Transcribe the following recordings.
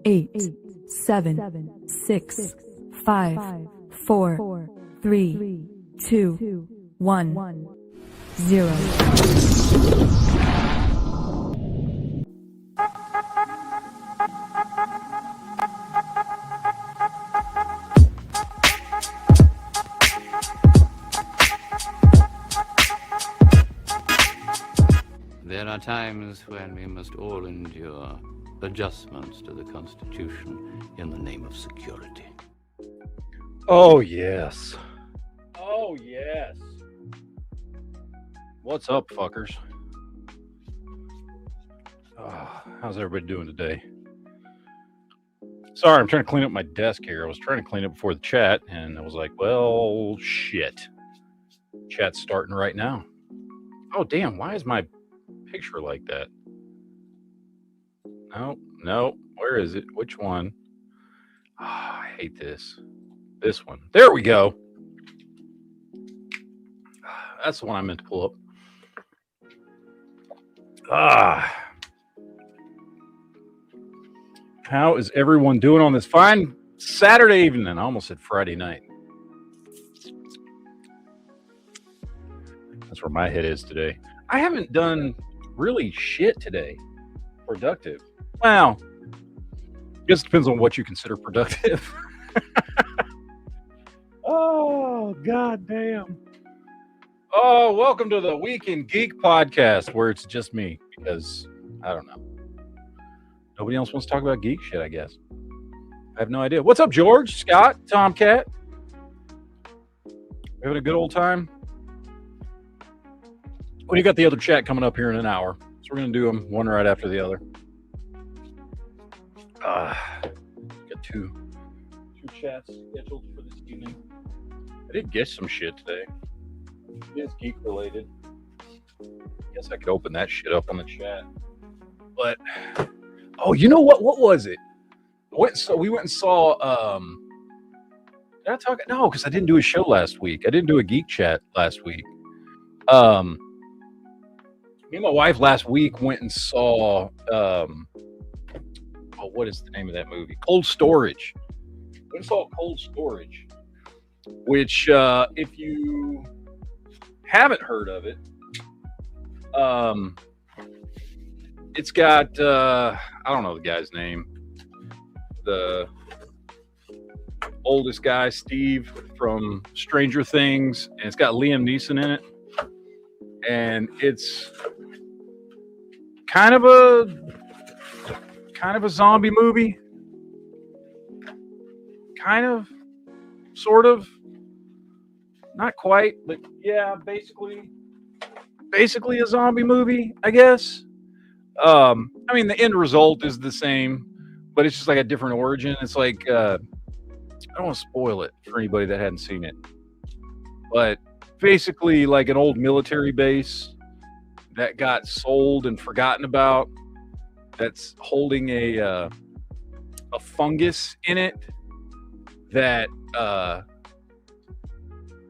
8, 7, 6, 5, 4, 3, 2, 1, 0. There are times when we must all endure adjustments to the Constitution in the name of security. Oh, yes. Oh, yes. What's up, fuckers? How's everybody doing today? Sorry, I'm trying to clean up my desk here. I was trying to clean up before the chat, and I was like, well, shit. Chat's starting right now. Oh, damn, why is my picture like that? No, where is it? Which one? Oh, I hate this. This one. There we go. That's the one I meant to pull up. How is everyone doing on this fine Saturday evening? I almost said Friday night. That's where my head is today. I haven't done really shit today. Productive. Well, I guess it depends on what you consider productive. Oh, goddamn. Oh, welcome to the Week in Geek podcast, where it's just me, because, I don't know. Nobody else wants to talk about geek shit, I guess. I have no idea. What's up, George, Scott, Tomcat? Having a good old time? Well, you got the other chat coming up here in an hour, so we're going to do them one right after the other. Got two chats scheduled for this evening. I did get some shit today. It is geek related. Guess I could open that shit up on the chat. But oh, you know what? What was it? We went and saw. Did I talk? No, because I didn't do a show last week. I didn't do a geek chat last week. Me and my wife last week went and saw. What is the name of that movie? Cold Storage. We saw Cold Storage, which, if you haven't heard of it, it's got I don't know the guy's name. The oldest guy, Steve from Stranger Things, and it's got Liam Neeson in it, and it's kind of a zombie movie. Kind of, sort of, not quite, but yeah, basically a zombie movie, I guess. I mean, the end result is the same, but it's just like a different origin. It's like, I don't want to spoil it for anybody that hadn't seen it, but basically like an old military base that got sold and forgotten about, that's holding a fungus in it that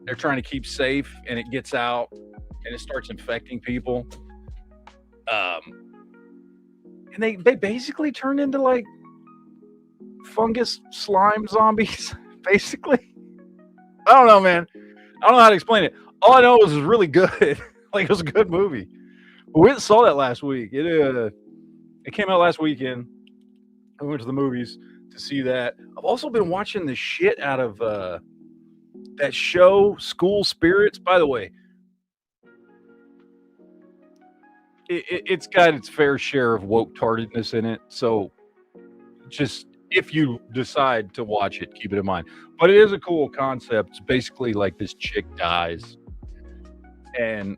they're trying to keep safe, and it gets out and it starts infecting people. And they basically turn into like fungus slime zombies, basically. I don't know, man. I don't know how to explain it. All I know is it was really good. Like, it was a good movie. But we saw that last week. It came out last weekend. I went to the movies to see that. I've also been watching the shit out of that show, School Spirits. By the way, it's got its fair share of woke-tardedness in it. So just, if you decide to watch it, keep it in mind. But it is a cool concept. It's basically like this chick dies, and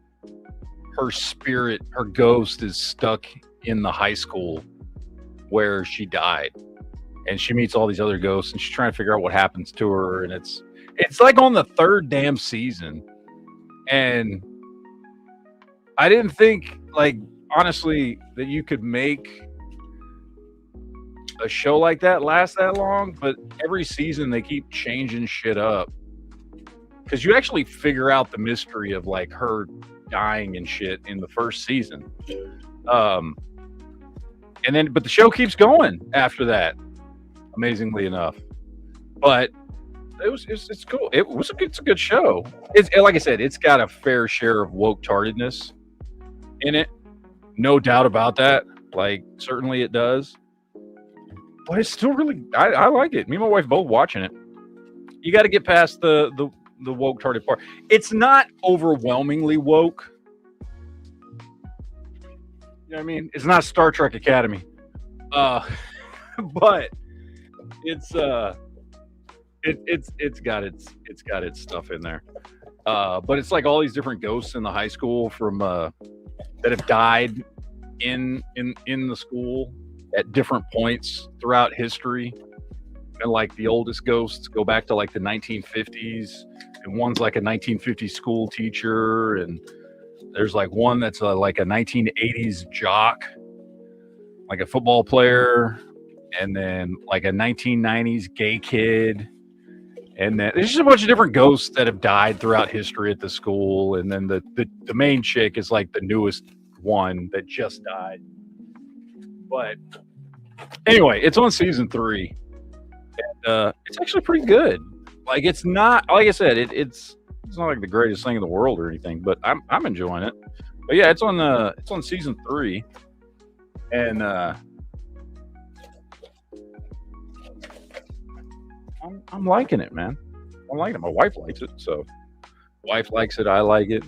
her spirit, her ghost, is stuck in the high school where she died, and she meets all these other ghosts, and she's trying to figure out what happens to her. And it's like on the third damn season, and I didn't think, like, honestly, that you could make a show like that last that long. But every season they keep changing shit up, because you actually figure out the mystery of like her dying and shit in the first season. And then, but the show keeps going after that. amazingly enough. But it's cool. It's a good show. It's like I said, it's got a fair share of woke tardedness in it, no doubt about that. Like certainly it does, but it's still really I like it. Me and my wife both watching it. You got to get past the woke tarded part. It's not overwhelmingly woke. You know what I mean? It's not Star Trek Academy, but it's got its stuff in there. But it's like all these different ghosts in the high school from that have died in the school at different points throughout history. And like the oldest ghosts go back to like the 1950s, and one's like a 1950s school teacher, and there's like one that's like a 1980s jock, like a football player, and then like a 1990s gay kid. And then there's just a bunch of different ghosts that have died throughout history at the school. And then the main chick is like the newest one that just died. But anyway, it's on season 3. And it's actually pretty good. Like it's not, like I said, it's not like the greatest thing in the world or anything, but I'm enjoying it. But yeah, it's on season 3. And I'm liking it, man. I'm liking it. My wife likes it, so wife likes it. I like it.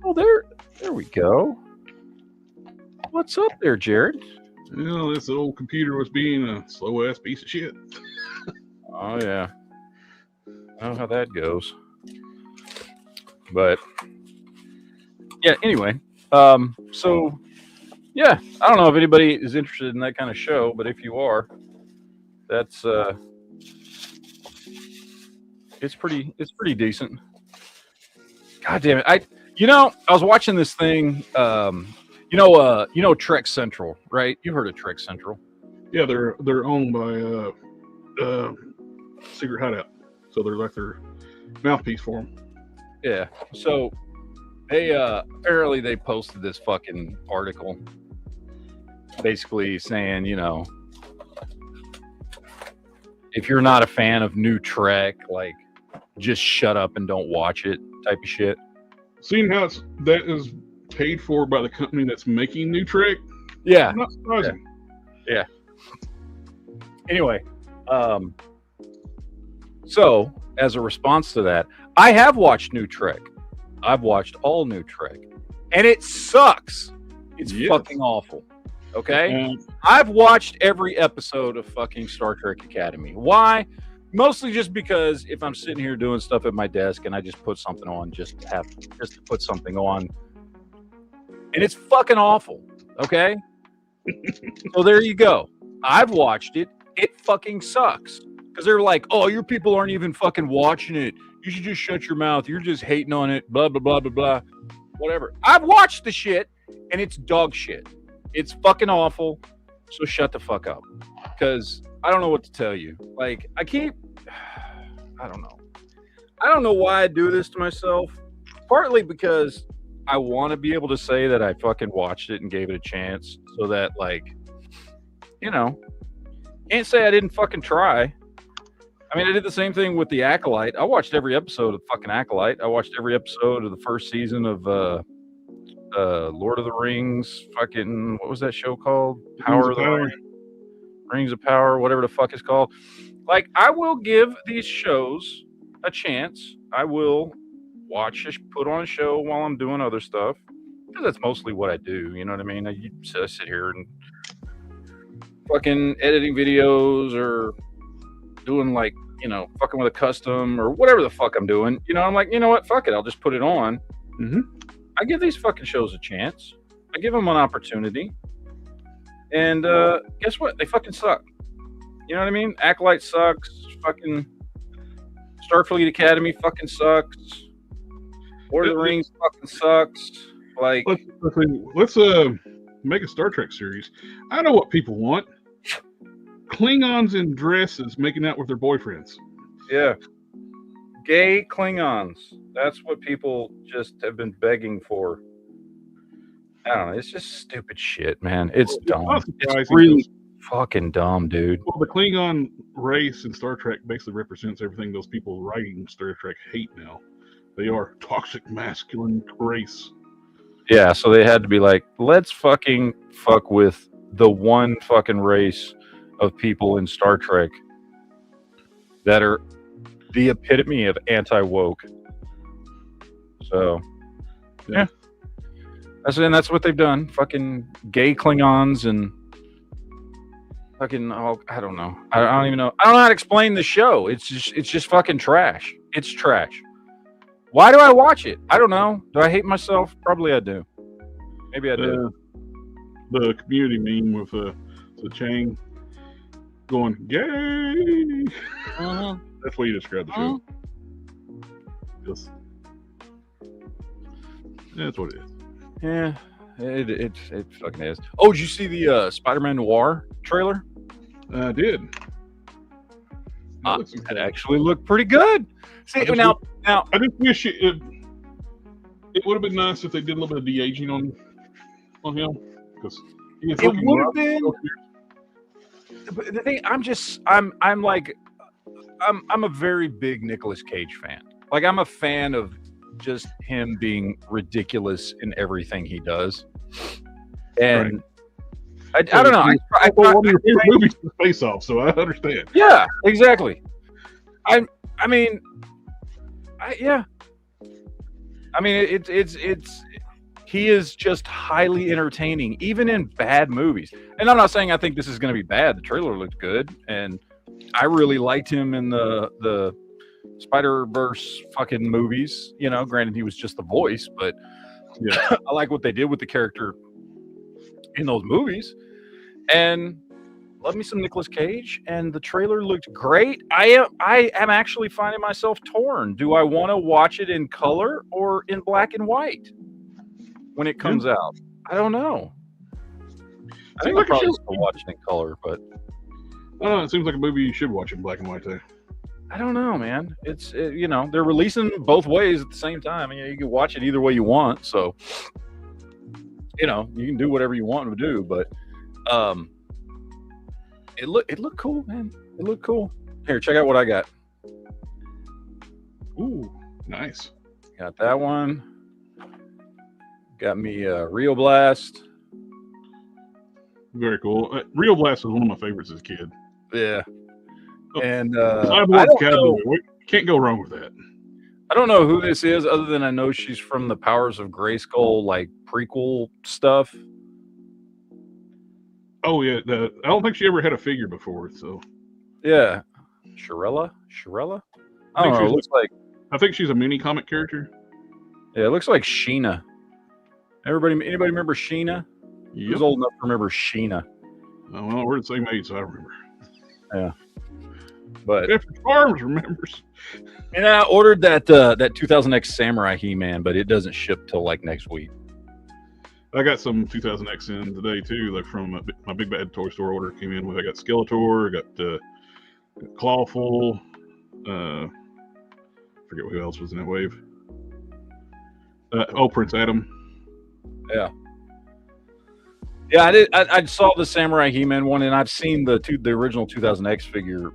Oh, there we go. What's up there, Jared? You know, this old computer was being a slow ass piece of shit. Oh yeah, I know how that goes. But yeah, anyway, so yeah, I don't know if anybody is interested in that kind of show, but if you are, that's it's pretty decent. God damn it. I was watching this thing, you know Trek Central, right? You've heard of Trek Central. Yeah, they're owned by Secret Hideout. So they're like their mouthpiece for them. Yeah. So they apparently they posted this fucking article basically saying, if you're not a fan of new Trek, like just shut up and don't watch it type of shit. Seeing how that is paid for by the company that's making new Trek, yeah, not surprising. Yeah. Anyway, so as a response to that, I have watched new Trek. I've watched all new Trek, and it sucks. It's fucking awful. Okay, I've watched every episode of fucking Star Trek Academy. Why? Mostly just because if I'm sitting here doing stuff at my desk and I just put something on, just to put something on, and it's fucking awful. Okay, so there you go. I've watched it. It fucking sucks because they're like, "Oh, your people aren't even fucking watching it. You should just shut your mouth. You're just hating on it." Blah blah blah blah blah. Whatever. I've watched the shit, and it's dog shit. It's fucking awful. So shut the fuck up. Because I don't know what to tell you. Like, I don't know. I don't know why I do this to myself. Partly because I want to be able to say that I fucking watched it and gave it a chance. So that, like, can't say I didn't fucking try. I mean, I did the same thing with The Acolyte. I watched every episode of fucking Acolyte. I watched every episode of the first season of Lord of the Rings, fucking, what was that show called? Rings of Power, whatever the fuck it's called. Like, I will give these shows a chance. I will put on a show while I'm doing other stuff, because that's mostly what I do, you know what I mean? I sit here and fucking editing videos or doing like, fucking with a custom or whatever the fuck I'm doing. I'm like, you know what? Fuck it. I'll just put it on. Mm-hmm. I give these fucking shows a chance. I give them an opportunity. And guess what? They fucking suck. You know what I mean? Acolyte sucks. Fucking Starfleet Academy fucking sucks. Lord of the Rings fucking sucks. Like, let's make a Star Trek series. I know what people want. Klingons in dresses making out with their boyfriends. Yeah. Gay Klingons. That's what people just have been begging for. I don't know. It's just stupid shit, man. It's dumb. It's really, fucking dumb, dude. Well, the Klingon race in Star Trek basically represents everything those people writing Star Trek hate now. They are toxic masculine race. Yeah, so they had to be like, let's fucking fuck with the one fucking race of people in Star Trek that are the epitome of anti-woke. So, yeah. That's what they've done. Fucking gay Klingons and fucking, I don't know. I don't even know. I don't know how to explain the show. It's just fucking trash. It's trash. Why do I watch it? I don't know. Do I hate myself? Probably I do. Maybe I do. The community meme with the Chang going gay. That's what you described the show. Just, that's what it is. Yeah, it fucking is. Oh, did you see the Spider-Man Noir trailer? I did. It actually looked pretty good. See, now I just wish it would have been nice if they did a little bit of de-aging on him, because it would have been. But the thing, I'm a very big Nicolas Cage fan. Like, I'm a fan of just him being ridiculous in everything he does. And I don't know. I one of your favorite movies is Face Off, so I understand. Yeah, exactly. I mean, he is just highly entertaining, even in bad movies. And I'm not saying I think this is going to be bad. The trailer looked good, and I really liked him in the Spider-Verse fucking movies. You know, granted he was just the voice, but yeah, I like what they did with the character in those movies. And love me some Nicolas Cage, and the trailer looked great. I am actually finding myself torn. Do I want to watch it in color or in black and white when it comes out? I don't know. I think I'll probably still watch it in color, but I don't know. It seems like a movie you should watch in black and white too. I don't know, man. It's you know, they're releasing both ways at the same time. You can watch it either way you want. So, you know, you can do whatever you want to do. But it looked cool, man. It looked cool. Here, check out what I got. Ooh, nice. Got that one. Got me Rio Blast. Very cool. Rio Blast was one of my favorites as a kid. Yeah. And can't go wrong with that. I don't know who this is, other than I know she's from the Powers of Grayskull, like prequel stuff. Oh yeah, I don't think she ever had a figure before. So yeah, Shirella. I don't know. It looks like. I think she's a mini comic character. Yeah, it looks like Sheena. Anybody remember Sheena? Yep. Who's old enough to remember Sheena? Oh, well, we're the same age, so I remember. Yeah. But Jeffrey Farms remembers. And I ordered that 2000X Samurai He-Man, but it doesn't ship till like next week. I got some 2000X in today too, like from my Big Bad Toy Store order came in with. I got Skeletor, I got Clawful. Forget who else was in that wave. Prince Adam. Yeah. Yeah, I did. I saw the Samurai He-Man one, and I've seen the original 2000X figure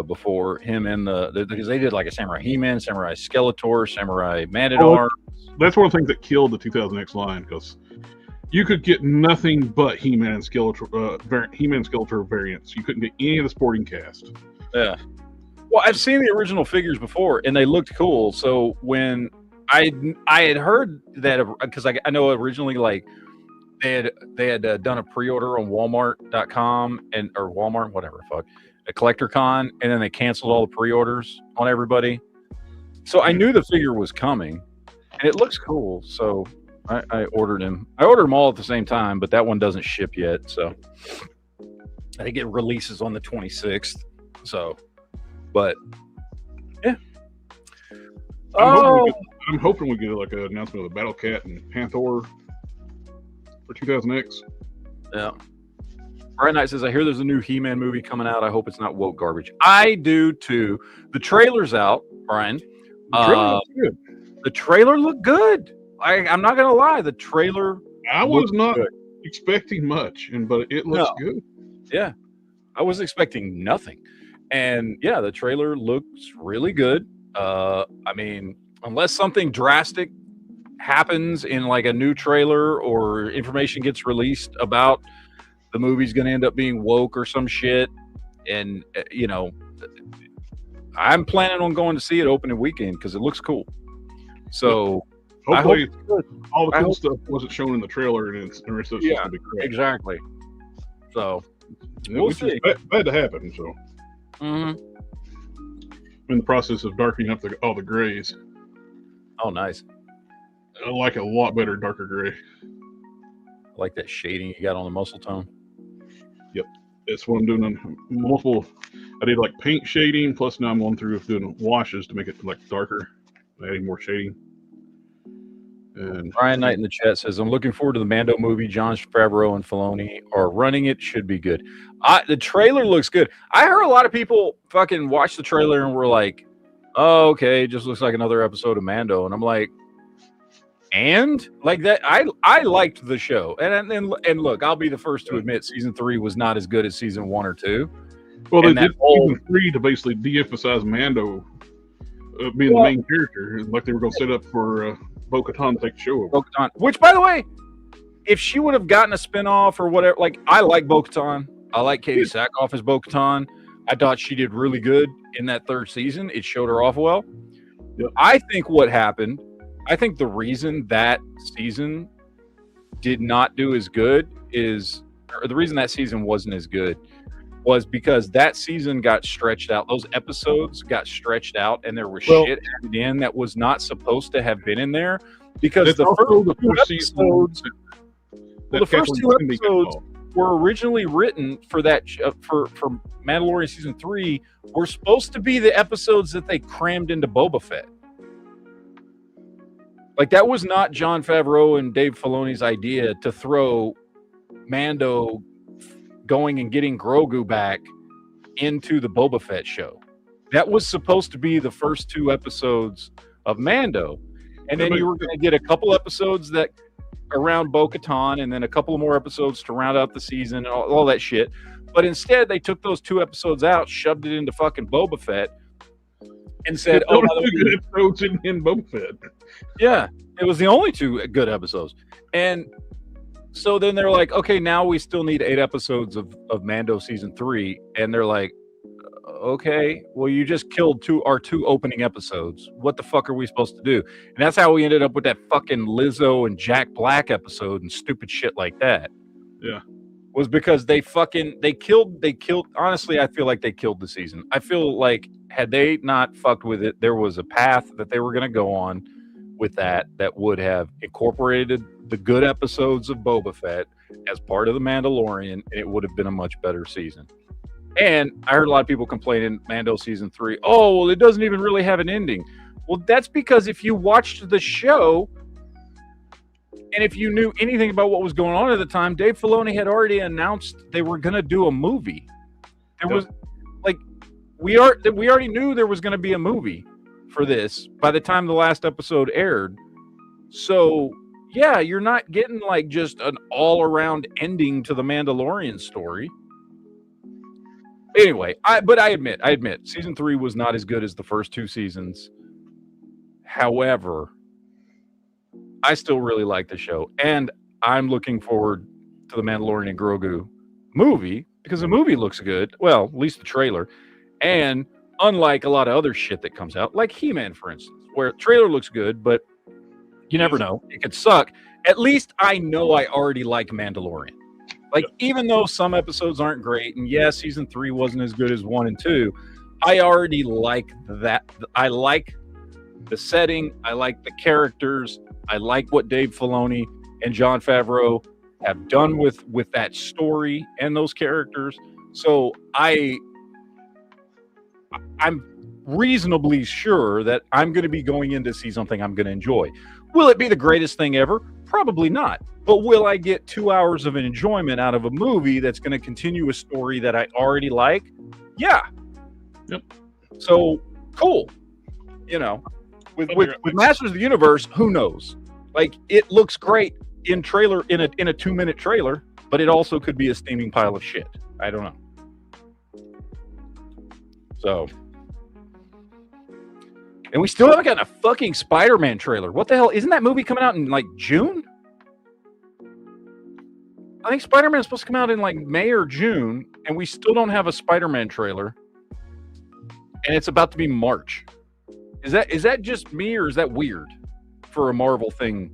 before, him and because they did like a Samurai He-Man, Samurai Skeletor, Samurai Man-at-Arms. That's one of the things that killed the 2000X line, because you could get nothing but He-Man and Skeletor, He-Man Skeletor variants. You couldn't get any of the sporting cast. Yeah. Well, I've seen the original figures before, and they looked cool. So when I had heard that, because I know originally like they had done a pre-order on Walmart.com or Walmart, whatever, a CollectorCon, and then they canceled all the pre-orders on everybody. So I knew the figure was coming, and it looks cool. So I ordered him. I ordered them all at the same time, but that one doesn't ship yet. So I think it releases on the 26th. So, but yeah. I'm hoping we get like an announcement of the Battle Cat and Panther for 2000X. Yeah. Bright Knight says, I hear there's a new He-Man movie coming out. I hope it's not woke garbage. I do too. The trailer's out, Brian. The trailer looked good. I'm not gonna lie. The trailer. I was not expecting much, but it looks good. Yeah, I was expecting nothing. And yeah, the trailer looks really good. I mean, unless something drastic happens in like a new trailer or information gets released about the movie's going to end up being woke or some shit, and I'm planning on going to see it opening weekend because it looks cool. So hopefully all the cool stuff wasn't shown in the trailer, and it's just going to be great. Exactly. So we'll see. Bad to happen. So I'm in the process of darkening up all the grays. Oh, nice. I like a lot better darker gray. I like that shading you got on the muscle tone. Yep, that's what I'm doing on multiple. I did like paint shading, plus now I'm going through doing washes to make it like darker, adding more shading. And Brian Knight in the chat says, I'm looking forward to the Mando movie. Jon Favreau and Filoni are running it. Should be good. The trailer looks good. I heard a lot of people fucking watch the trailer and were like, oh, okay, it just looks like another episode of Mando. And I'm like, and like that, I liked the show. And look, I'll be the first to admit season 3 was not as good as season 1 or 2. Well, they did season 3 to basically de-emphasize Mando being the main character, like they were going to set up for Bo-Katan to take the show over. Bo-Katan, which, by the way, if she would have gotten a spinoff or whatever, like, I like Bo-Katan. I like Katie Sackhoff as Bo-Katan. I thought she did really good in that 3rd season. It showed her off well. Yep. I think what happened, I think the reason that season did not do as good or the reason that season wasn't as good was because that season got stretched out. Those episodes got stretched out, and there was shit added in that was not supposed to have been in there. Because the first two episodes were originally written for that for Mandalorian season 3 were supposed to be the episodes that they crammed into Boba Fett. Like, that was not Jon Favreau and Dave Filoni's idea to throw Mando going and getting Grogu back into the Boba Fett show. That was supposed to be the first 2 episodes of Mando. And then you were going to get a couple episodes that around Bo-Katan, and then a couple more episodes to round out the season and all that shit. But instead, they took those 2 episodes out, shoved it into fucking Boba Fett, and said, "Oh, by the way, good episodes in Boba Fett." Yeah, it was the only 2 good episodes. And so then they're like, okay, now we still need 8 episodes of Mando season 3. And they're like, okay, well, you just killed our 2 opening episodes. What the fuck are we supposed to do? And that's how we ended up with that fucking Lizzo and Jack Black episode and stupid shit like that. Yeah. Was because they killed, honestly, I feel like they killed the season. I feel like had they not fucked with it, there was a path that they were going to go on with that would have incorporated the good episodes of Boba Fett as part of the Mandalorian, and it would have been a much better season. And I heard a lot of people complaining Mando season 3, oh, well, it doesn't even really have an ending. Well, that's because if you watched the show and if you knew anything about what was going on at the time, Dave Filoni had already announced they were going to do a movie. There was like we already knew there was going to be a movie for this by the time the last episode aired. So, yeah, you're not getting like just an all-around ending to the Mandalorian story. Anyway, I admit, season 3 was not as good as the first 2 seasons. However, I still really like the show, and I'm looking forward to the Mandalorian and Grogu movie because the movie looks good. Well, at least the trailer. And unlike a lot of other shit that comes out, like He-Man, for instance, where the trailer looks good, but you never know. It could suck. At least I know I already like Mandalorian. Like, even though some episodes aren't great, and yes, season 3 wasn't as good as 1 and 2, I already like that. I like the setting. I like the characters. I like what Dave Filoni and Jon Favreau have done with that story and those characters. So I'm reasonably sure that I'm going to be going in to see something I'm going to enjoy. Will it be the greatest thing ever? Probably not. But will I get 2 hours of enjoyment out of a movie that's going to continue a story that I already like? Yeah. Yep. So, cool. You know, with Masters of the Universe, who knows? Like, it looks great in a 2-minute trailer, but it also could be a steaming pile of shit. I don't know. So, and we still haven't gotten a fucking Spider-Man trailer. What the hell? Isn't that movie coming out in like June? I think Spider-Man is supposed to come out in like May or June, and we still don't have a Spider-Man trailer. And it's about to be March. Is that just me, or is that weird for a Marvel thing?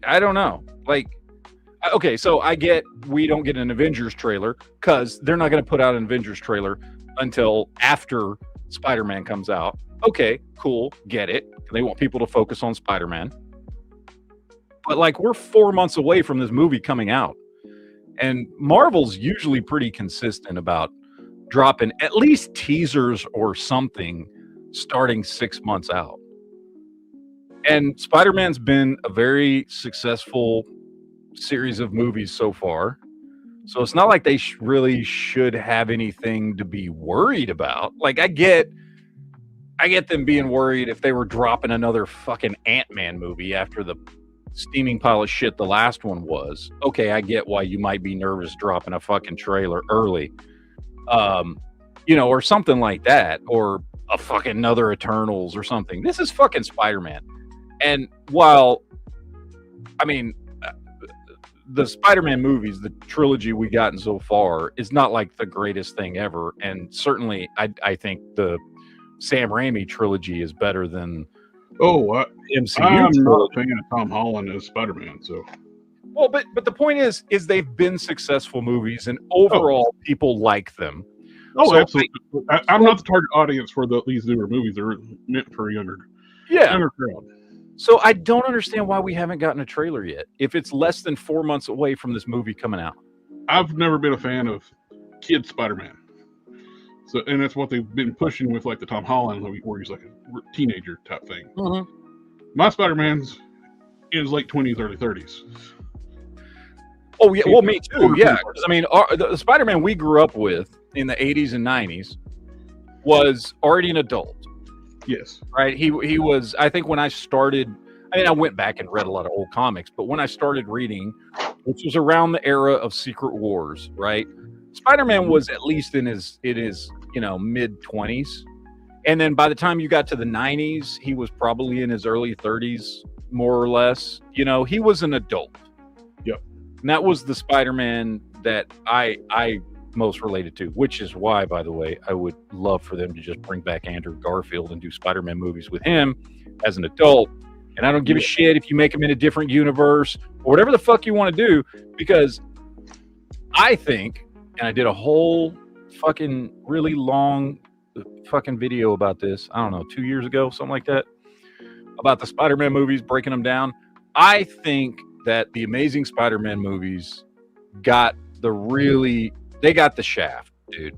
I don't know. Like, okay, so I get we don't get an Avengers trailer because they're not going to put out an Avengers trailer until after Spider-Man comes out. Okay, cool, get it. They want people to focus on Spider-Man. But like, we're 4 months away from this movie coming out. And Marvel's usually pretty consistent about dropping at least teasers or something starting 6 months out. And Spider-Man's been a very successful series of movies so far. So it's not like they really should have anything to be worried about. Like, I get them being worried if they were dropping another fucking Ant-Man movie after the steaming pile of shit the last one was. Okay, I get why you might be nervous dropping a fucking trailer early. Or something like that, or a fucking another Eternals or something. This is fucking Spider-Man. And while, I mean, the Spider-Man movies, the trilogy we gotten so far, is not like the greatest thing ever. And certainly, I think the Sam Raimi trilogy is better than MCU. I'm not a fan of Tom Holland as Spider-Man. So, well, but the point is they've been successful movies, and overall, people like them. Oh, so absolutely. I'm not the target audience for these newer movies. They're meant for a younger crowd. So I don't understand why we haven't gotten a trailer yet. If it's less than 4 months away from this movie coming out, I've never been a fan of kid Spider-Man. So, and that's what they've been pushing with, like the Tom Holland movie, where he's like a teenager type thing. Mm-hmm. My Spider-Man's in his late 20s, early 30s. Oh yeah, well, me too. Yeah, because I mean, the Spider-Man we grew up with in the 80s and 90s was already an adult. Yes. Right. He was, I think when I started, I mean, I went back and read a lot of old comics, but when I started reading, which was around the era of Secret Wars, right? Spider-Man was at least in his mid 20s. And then by the time you got to the 90s, he was probably in his early 30s, more or less. He was an adult. Yep. And that was the Spider-Man that I most related to, which is why, by the way, I would love for them to just bring back Andrew Garfield and do Spider-Man movies with him as an adult. And I don't give a shit if you make him in a different universe or whatever the fuck you want to do, because I think, and I did a whole fucking really long fucking video about this, I don't know, 2 years ago, something like that, about the Spider-Man movies, breaking them down. I think that the Amazing Spider-Man movies got they got the shaft, dude.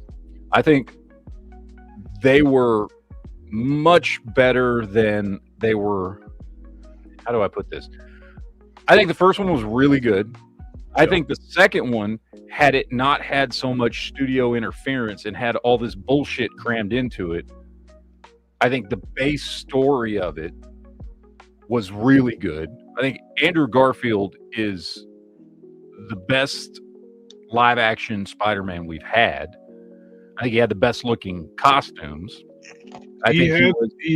I think they were much better than they were. How do I put this? I think the first one was really good. I think the second one, had it not had so much studio interference and had all this bullshit crammed into it, I think the base story of it was really good. I think Andrew Garfield is the best live action Spider-Man we've had. I think he had the best looking costumes. He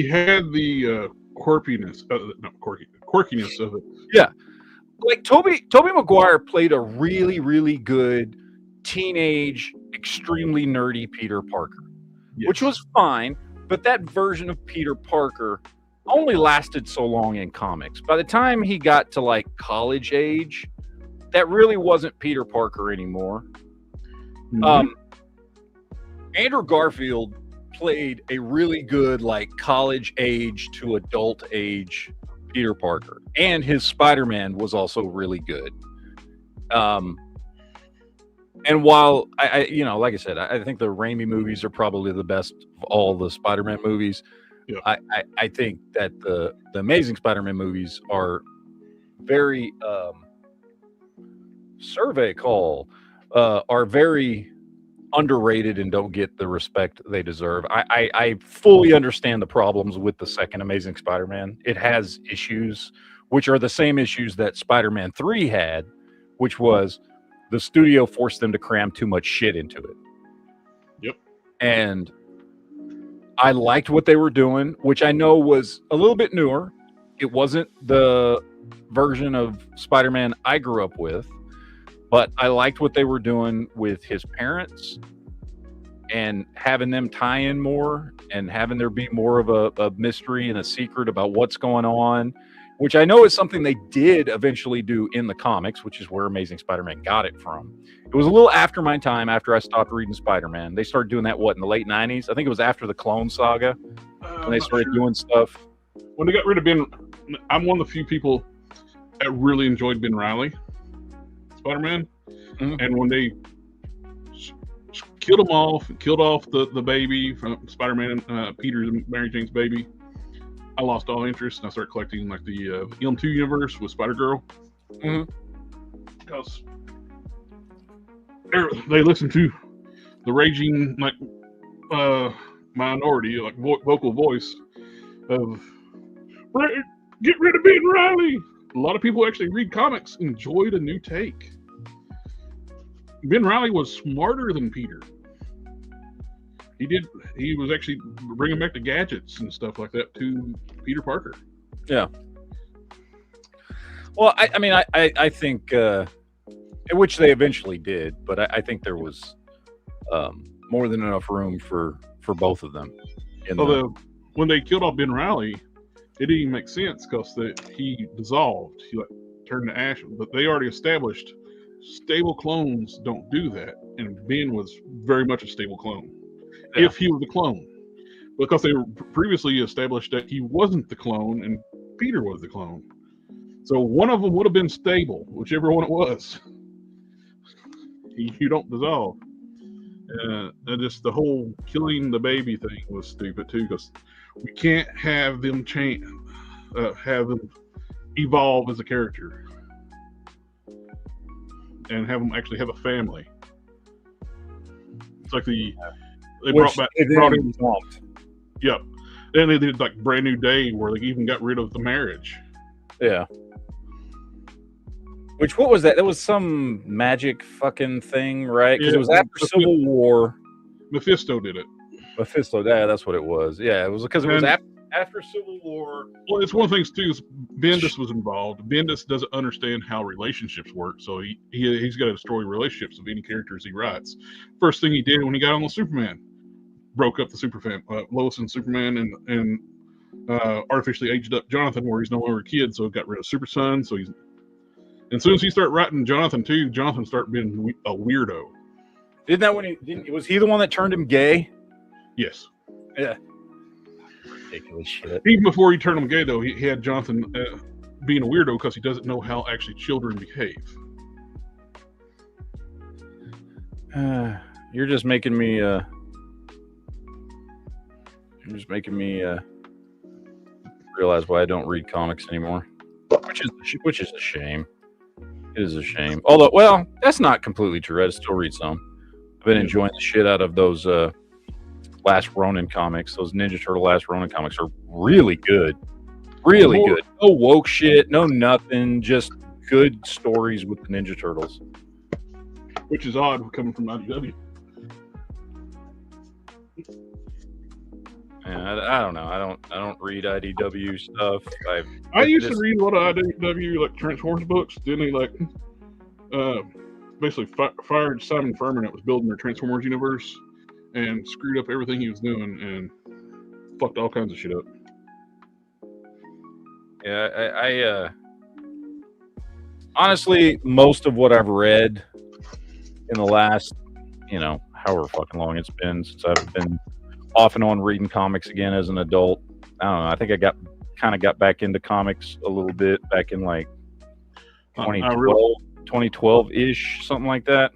had the quirkiness of it. Yeah. Like Tobey Maguire played a really, really good teenage, extremely nerdy Peter Parker, which was fine, but that version of Peter Parker only lasted so long in comics. By the time he got to like college age, that really wasn't Peter Parker anymore. Mm-hmm. Andrew Garfield played a really good like college age to adult age Peter Parker, and his Spider-Man was also really good. And while I like I said, I think the Raimi movies are probably the best of all the Spider-Man movies. Yeah. I think that the Amazing Spider-Man movies are very are very underrated and don't get the respect they deserve. I fully understand the problems with the second Amazing Spider-Man. It has issues, which are the same issues that Spider-Man 3 had, which was the studio forced them to cram too much shit into it. Yep. And I liked what they were doing, which I know was a little bit newer. It wasn't the version of Spider-Man I grew up with, but I liked what they were doing with his parents and having them tie in more and having there be more of a mystery and a secret about what's going on, which I know is something they did eventually do in the comics, which is where Amazing Spider-Man got it from. It was a little after my time, after I stopped reading Spider-Man. They started doing that, in the late 90s? I think it was after the Clone Saga when they started doing stuff. When they got rid of Ben, I'm one of the few people that really enjoyed Ben Reilly, Spider-Man. Mm-hmm. And when they killed him off, killed off the baby from Spider-Man, Peter's and Mary Jane's baby, I lost all interest and I started collecting like the EM2 universe with Spider-Girl. Because they listened to the raging like minority, like vocal voice of get rid of Ben Reilly. A lot of people actually read comics enjoyed a new take. Ben Reilly was smarter than Peter. He was actually bringing back the gadgets and stuff like that to Peter Parker. Yeah. Well, I think, which they eventually did, but I think there was more than enough room for both of them. When they killed off Ben Reilly, it didn't even make sense because he dissolved. He turned to ash. But they already established stable clones don't do that, and Ben was very much a stable clone. Yeah. If he was the clone, because they previously established that he wasn't the clone and Peter was the clone. So one of them would have been stable, whichever one it was. You don't dissolve. And just the whole killing the baby thing was stupid too, because we can't have them change, have them evolve as a character, and have them actually have a family. It's like they brought in. Yep. Then they did like Brand New Day, where they even got rid of the marriage. Yeah. What was that? That was some magic fucking thing, right? Because it was after Civil War. Mephisto did it. Mephisto, yeah, that's what it was. Yeah, it was because it was after Civil War. Well, it's one of the things too. Is Bendis was involved. Bendis doesn't understand how relationships work, so he's got to destroy relationships of any characters he writes. First thing he did when he got on the Superman, broke up the Superman, Lois and Superman, and artificially aged up Jonathan, where he's no longer a kid, so it got rid of Super Son. So he's, and as soon as he started writing Jonathan too, Jonathan started being a weirdo. Isn't that when was he the one that turned him gay? Yes. Yeah. Ridiculous shit. Even before he turned him gay, though, he had Jonathan being a weirdo because he doesn't know how actually children behave. You're just making me. Realize why I don't read comics anymore, which is a shame. It is a shame. Although, well, that's not completely true. I still read some. I've been enjoying the shit out of those Last Ronin comics. Those Ninja Turtle Last Ronin comics are really good. Really good. No woke shit, no nothing. Just good stories with the Ninja Turtles. Which is odd coming from IDW. Yeah, I don't know. I don't read IDW stuff. I used to read a lot of IDW like Transformers books. Then they basically fired Simon Furman that was building their Transformers universe and screwed up everything he was doing and fucked all kinds of shit up. Yeah, I honestly, most of what I've read in the last, however fucking long it's been since I've been off and on reading comics again as an adult. I don't know. I think I got back into comics a little bit back in like 2012-ish, something like that.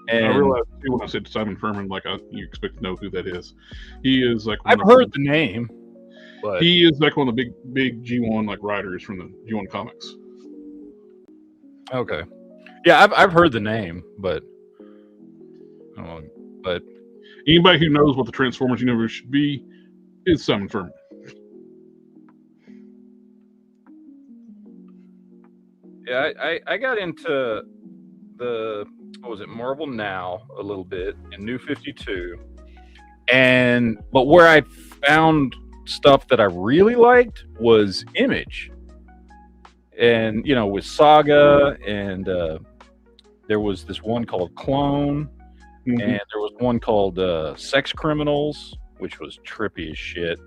And I realized too when I said Simon Furman, you expect to know who that is. He is like I've heard the name, but he is like one of the big G1 like writers from the G1 comics. Okay, yeah, I've heard the name, but I don't know. But anybody who knows what the Transformers universe should be is Simon Furman. Yeah, I got into the what was it, Marvel Now a little bit and New 52. But where I found stuff that I really liked was Image. And with Saga, and there was this one called Clone, and there was one called Sex Criminals, which was trippy as shit.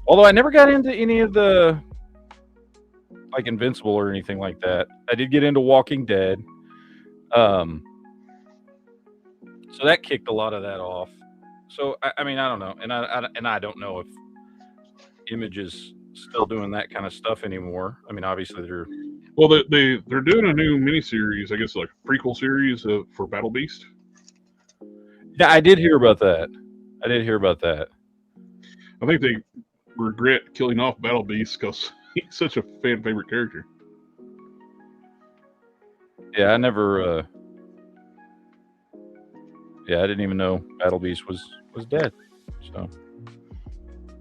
Although I never got into any of the like Invincible or anything like that. I did get into Walking Dead. So that kicked a lot of that off. So I mean, I don't know, and I don't know if Image is still doing that kind of stuff anymore. I mean, obviously they're doing a new miniseries, I guess, like a prequel series for Battle Beast. Yeah, I did hear about that. I think they regret killing off Battle Beast because he's such a fan favorite character. Yeah, I never. Yeah, I didn't even know Battle Beast was dead. So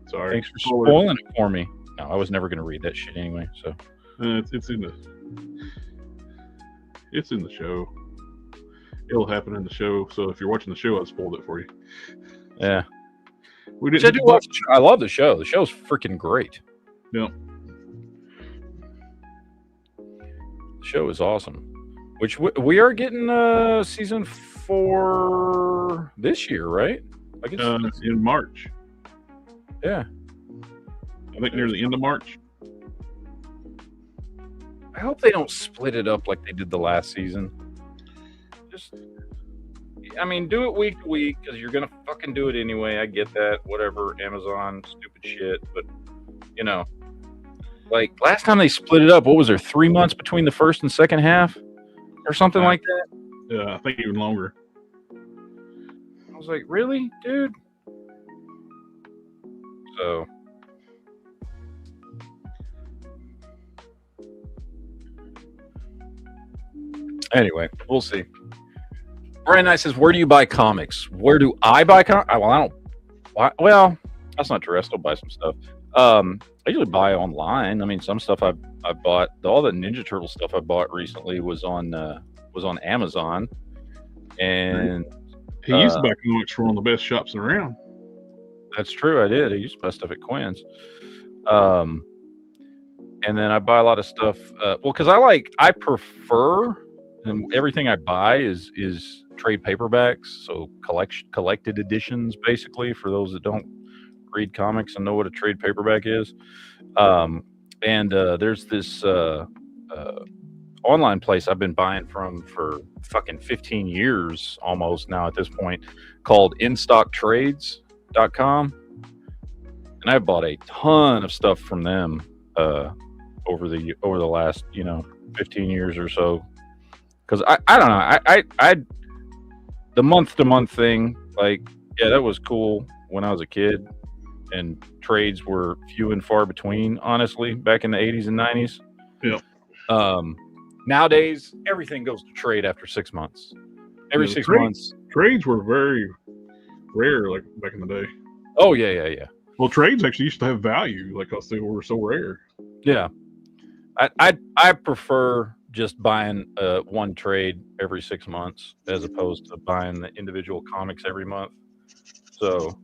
sorry, thanks for spoiling it for me. No, I was never going to read that shit anyway. So it's in the show. It'll happen in the show. So if you're watching the show, I spoiled it for you. Yeah, we didn't. I do watch the show. I love the show. The show's freaking great. Yeah, the show is awesome. Which we are getting season 4 this year, right? I guess in March. Yeah, I think near the end of March. I hope they don't split it up like they did the last season. I mean, do it week to week because you're gonna fucking do it anyway. I get that. Whatever, Amazon, stupid shit. But like last time they split it up, what was there? 3 months between the first and second half, or something like that. Yeah, I think even longer. I was like, really, dude? So. Anyway, we'll see. Brian Knight says, "Where do you buy comics? Where do I buy comics? Well, I don't. Well, that's not true. I still buy some stuff. I usually buy online. I mean, some stuff I bought. All the Ninja Turtle stuff I bought recently was on Amazon. And he used to buy comics from one of the best shops around. That's true. I did. I used to buy stuff at Quinn's. And then I buy a lot of stuff. Because I prefer, and everything I buy is trade paperbacks, so collected editions, basically, for those that don't read comics and know what a trade paperback is. There's this online place I've been buying from for fucking 15 years almost now at this point, called InStockTrades.com, and I bought a ton of stuff from them over the last 15 years or so. Because I don't know, I the month-to-month thing, like, yeah, that was cool when I was a kid, and trades were few and far between, honestly, back in the 80s and 90s. Yeah. Nowadays, everything goes to trade after 6 months. Every 6 months. Trades were very rare, like back in the day. Oh, yeah. Well, trades actually used to have value, like, because they were so rare. Yeah. I prefer just buying one trade every 6 months as opposed to buying the individual comics every month. So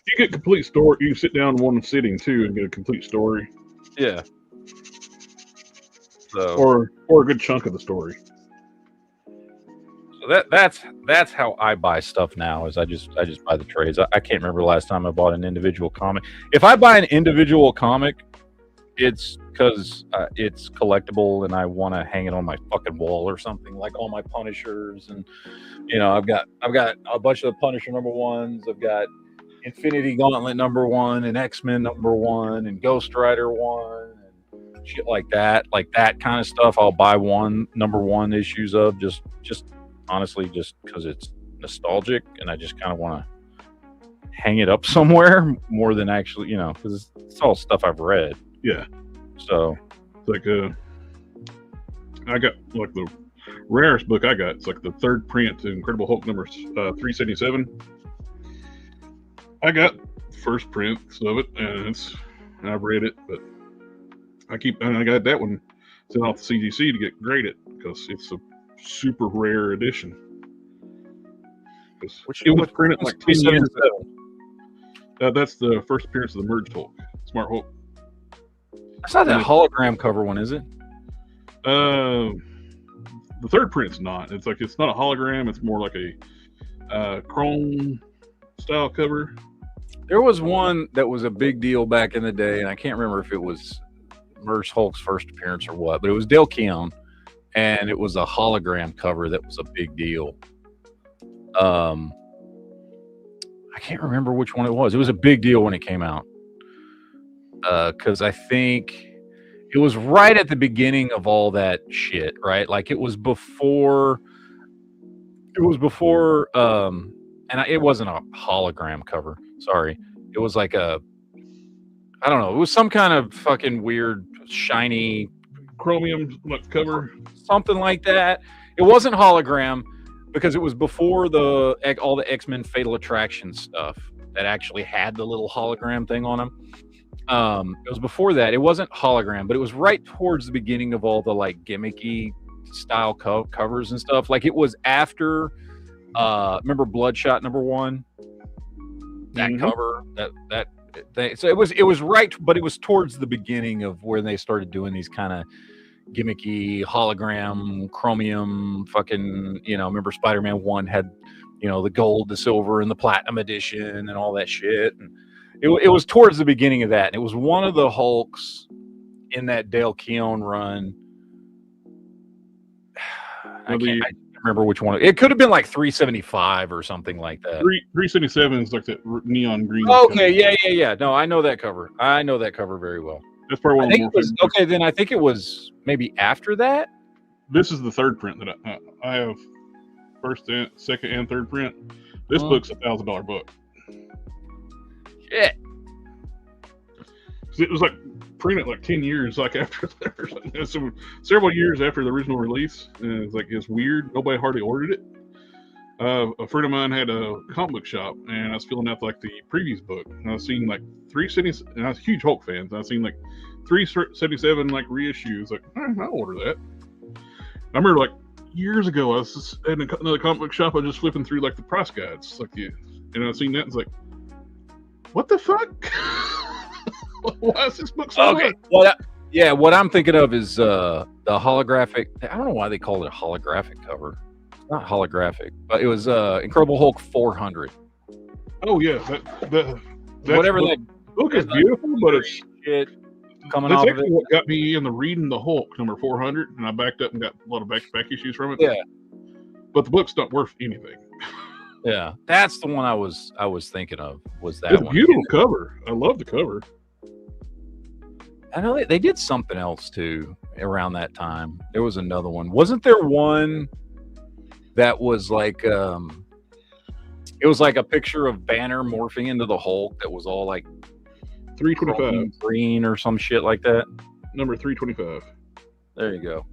you get complete story. You can sit down in one sitting too and get a complete story. Yeah. So or a good chunk of the story. So that's how I buy stuff now. Is I just buy the trades. I can't remember the last time I bought an individual comic. If I buy an individual comic, it's because it's collectible and I want to hang it on my fucking wall or something, like all my Punishers, and I've got a bunch of the Punisher #1s. I've got Infinity Gauntlet #1 and X-Men #1 and Ghost Rider 1 and shit like that kind of stuff. I'll buy #1 issues of just honestly just because it's nostalgic and I just kind of want to hang it up somewhere more than actually because it's all stuff I've read. Yeah. So it's like I got like the rarest book I got. It's like the third print to Incredible Hulk number 377. I got first prints of it, and I've read it, but I got that one sent off to CGC to get graded because it's a super rare edition. It was printed like 10 years ago. That's the first appearance of the Merged Hulk, Smart Hulk. That's not that hologram cover one, is it? The third print's not. It's not a hologram. It's more like a chrome style cover. There was one that was a big deal back in the day, and I can't remember if it was Merged Hulk's first appearance or what, but it was Dale Keown, and it was a hologram cover that was a big deal. I can't remember which one it was. It was a big deal when it came out. Because I think it was right at the beginning of all that shit, right? Like it was before, and it wasn't a hologram cover. Sorry. It was like I don't know. It was some kind of fucking weird, shiny chromium cover. Something like that. It wasn't hologram because it was before all the X-Men Fatal Attraction stuff that actually had the little hologram thing on them. It was before that. It wasn't hologram, but it was right towards the beginning of all the like gimmicky style covers and stuff. Like it was after, remember Bloodshot #1? That cover, that thing. So it was right, but it was towards the beginning of where they started doing these kind of gimmicky hologram, chromium, fucking, remember Spider-Man 1 had, the gold, the silver, and the platinum edition and all that shit. And it was towards the beginning of that. And it was one of the Hulks in that Dale Keown run. I can't remember which one. It could have been like 375 or something like that. 377 is like that neon green. Okay, yeah. No, I know that cover. I know that cover very well. That's probably one of the okay, then I think it was maybe after that. This is the third print that I have. Second, and third print. This book's $1,000 book. Shit. It was like printed like 10 years after that. So several years after the original release. And it's weird. Nobody hardly ordered it. A friend of mine had a comic book shop, and I was filling out like the previous book. And I've seen like 377, and I was a huge Hulk fan. So I've seen like 377 like reissues. Like, I'll order that. I remember like years ago, I was just at another comic book shop. I was just flipping through like the price guides, and I seen that. It's like, what the fuck? Why is this book so much? Well, what I'm thinking of is the holographic. I don't know why they call it a holographic cover. It's not holographic, but it was Incredible Hulk 400. Oh yeah, that whatever that book is beautiful, but it's shit coming that's off actually of it. what got me into reading the Hulk number 400, and I backed up and got a lot of back issues from it. Yeah, but the book's not worth anything. Yeah, that's the one I was thinking of. Was that it's one? A beautiful cover. I love the cover. I know they did something else too around that time. There was another one. Wasn't there one that was like it was like a picture of Banner morphing into the Hulk that was all like 325 green or some shit like that? Number 325. There you go.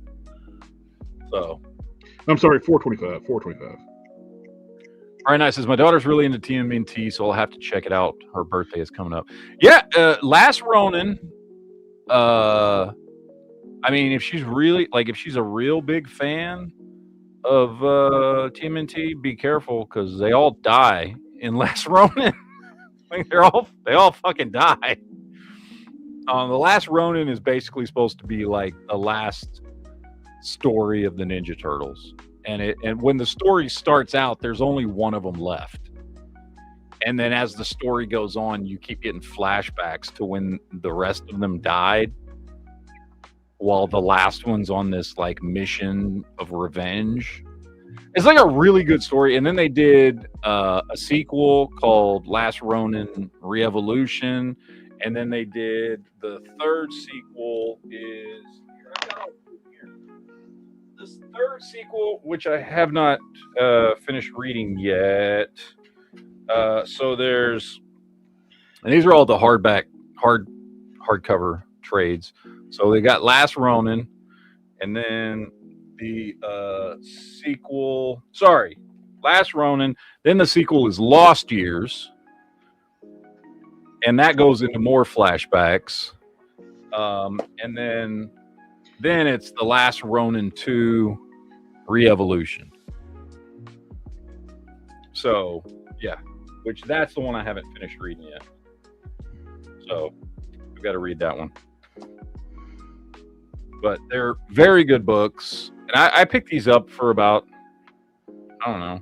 So I'm sorry, 425. 425. All right, nice. Says my daughter's really into TMNT, so I'll have to check it out. Her birthday is coming up. Yeah, Last Ronin. I mean, if she's a real big fan of TMNT, be careful because they all die in Last Ronin. Like they all fucking die. The Last Ronin is basically supposed to be like the last story of the Ninja Turtles, and when the story starts out, there's only one of them left. And then as the story goes on, you keep getting flashbacks to when the rest of them died, while the last one's on this like mission of revenge. It's like a really good story. And then they did a sequel called Last Ronin Re-Evolution. And then they did the third sequel is this third sequel, which I have not finished reading yet. So there's, and these are all the hardcover trades. So they got Last Ronin, and then the sequel. Sorry, Last Ronin. Then the sequel is Lost Years, and that goes into more flashbacks. And then Then it's The Last Ronin 2 Re-Evolution. So, yeah. Which that's the one I haven't finished reading yet. So, I've got to read that one. But they're very good books. And I picked these up for about, I don't know.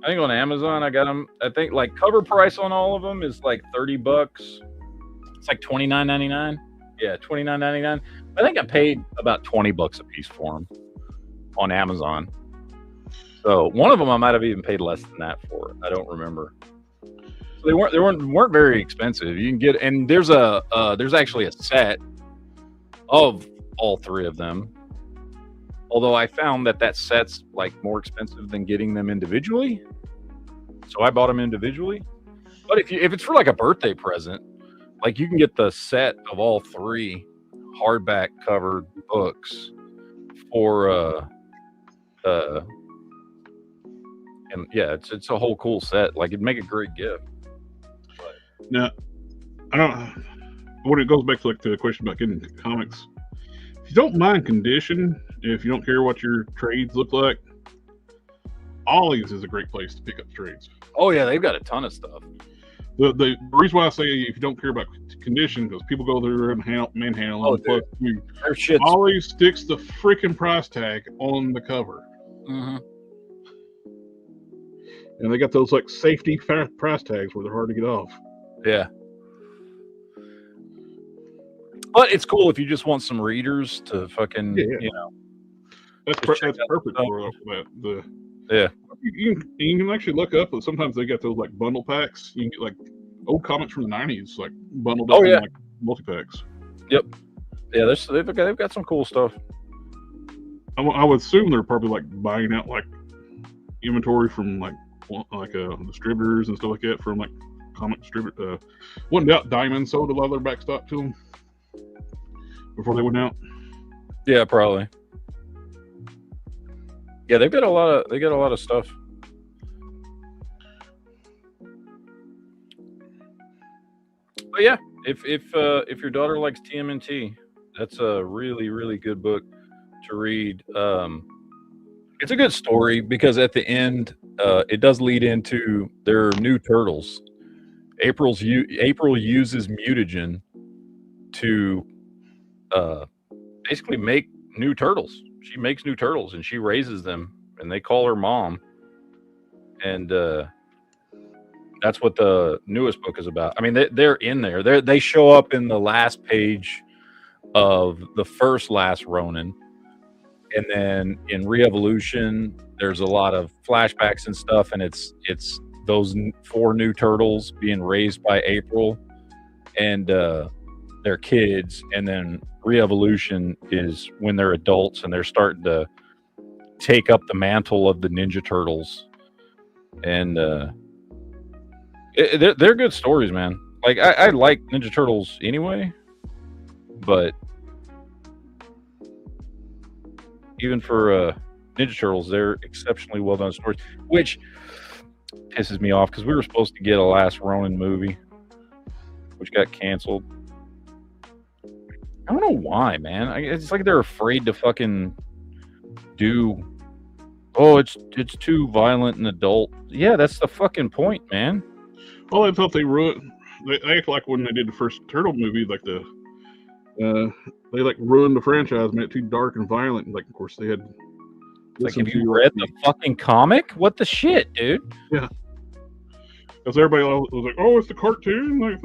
I think on Amazon I got them. I think like cover price on all of them is like $30. It's like $29.99. Yeah, $29.99. I think I paid about $20 a piece for them on Amazon. So one of them I might have even paid less than that for. I don't remember. So they weren't very expensive. You can get, and there's actually a set of all three of them. Although I found that set's like more expensive than getting them individually. So I bought them individually. But if it's for like a birthday present, like you can get the set of all three hardback covered books for and yeah, it's a whole cool set. Like it'd make a great gift. Now, I don't. When it goes back to like the question about getting comics, if you don't mind condition, if you don't care what your trades look like, Ollie's is a great place to pick up trades. Oh yeah, they've got a ton of stuff. The reason why I say if you don't care about condition, because people go there and manhandle. Oh, dude. Their shit's... Ollie sticks the freaking price tag on the cover. Mm-hmm. And they got those like safety price tags where they're hard to get off. Yeah. But it's cool if you just want some readers to fucking, you know. That's perfect for that. Yeah. You can actually look up, but sometimes they get those like bundle packs. You can get like old comics from the 90s, like bundled up in like multi-packs. Yep. Yeah, they've got some cool stuff. I would assume they're probably like buying out like inventory from like distributors and stuff like that from like comic distributor. Wouldn't doubt Diamond sold a lot of their back stock to them before they went out. Yeah, probably. Yeah, they got a lot of stuff. But yeah, if your daughter likes TMNT, that's a really, really good book to read. It's a good story because at the end, it does lead into their new turtles. April uses mutagen to basically make new turtles. She makes new turtles and she raises them, and they call her mom. And that's what the newest book is about. I mean, they're in there. They show up in the last page of the first Last Ronin. And then in Re-Evolution, there's a lot of flashbacks and stuff, and it's those 4 new turtles being raised by April and their kids. And then Re-Evolution is when they're adults and they're starting to take up the mantle of the Ninja Turtles. And they're good stories, man. Like I like Ninja Turtles anyway, but even for Ninja Turtles, they're exceptionally well done stories, which pisses me off because we were supposed to get a Last Ronin movie, which got canceled. I don't know why, man. It's like they're afraid to fucking do. Oh, it's too violent and adult. Yeah, that's the fucking point, man. Well, I thought they ruined. They act like when they did the first Turtle movie, like they like ruined the franchise, made it too dark and violent. Like, of course, they had. Like, have you read the fucking comic? What the shit, dude? Yeah. Because everybody was like, "Oh, it's the cartoon." Like,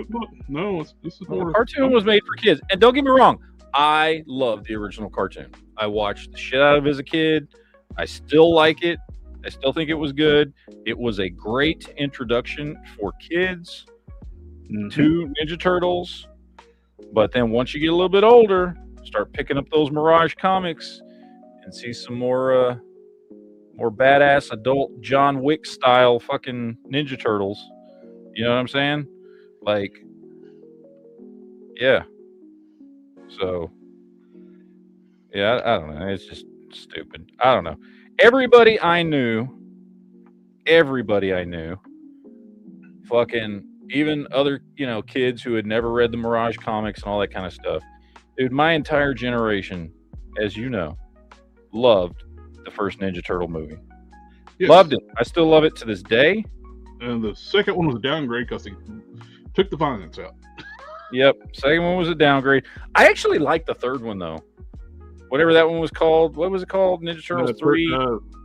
no, this is more. The cartoon was made for kids, and don't get me wrong, I love the original cartoon. I watched the shit out of it as a kid. I still like it. I still think it was good. It was a great introduction for kids to Ninja Turtles. But then once you get a little bit older, start picking up those Mirage comics and see some more badass adult John Wick style fucking Ninja Turtles. You know what I'm saying? Like, yeah. So, yeah, I don't know. It's just stupid. I don't know. Everybody I knew, fucking, even other, kids who had never read the Mirage comics and all that kind of stuff, Dude, my entire generation, as you know, loved the first Ninja Turtle movie. Yes. Loved it. I still love it to this day. And the second one was a downgrade because they took the violence out. Yep. Second one was a downgrade. I actually liked the third one though. Whatever that one was called. What was it called? Ninja Turtles 3?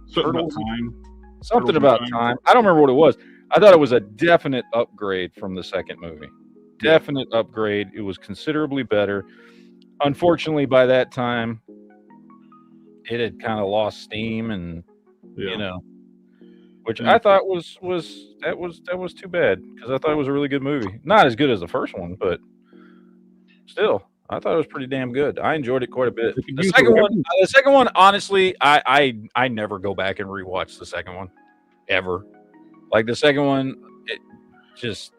Something about Turtles? time. Something Turtles about in time. I don't remember what it was. I thought it was a definite upgrade from the second movie. Definite upgrade. It was considerably better. Unfortunately, by that time, it had kind of lost steam, and you know, which I thought was too bad because I thought it was a really good movie. Not as good as the first one, but still, I thought it was pretty damn good. I enjoyed it quite a bit. The second one, honestly, I never go back and rewatch the second one ever. Like the second one, it just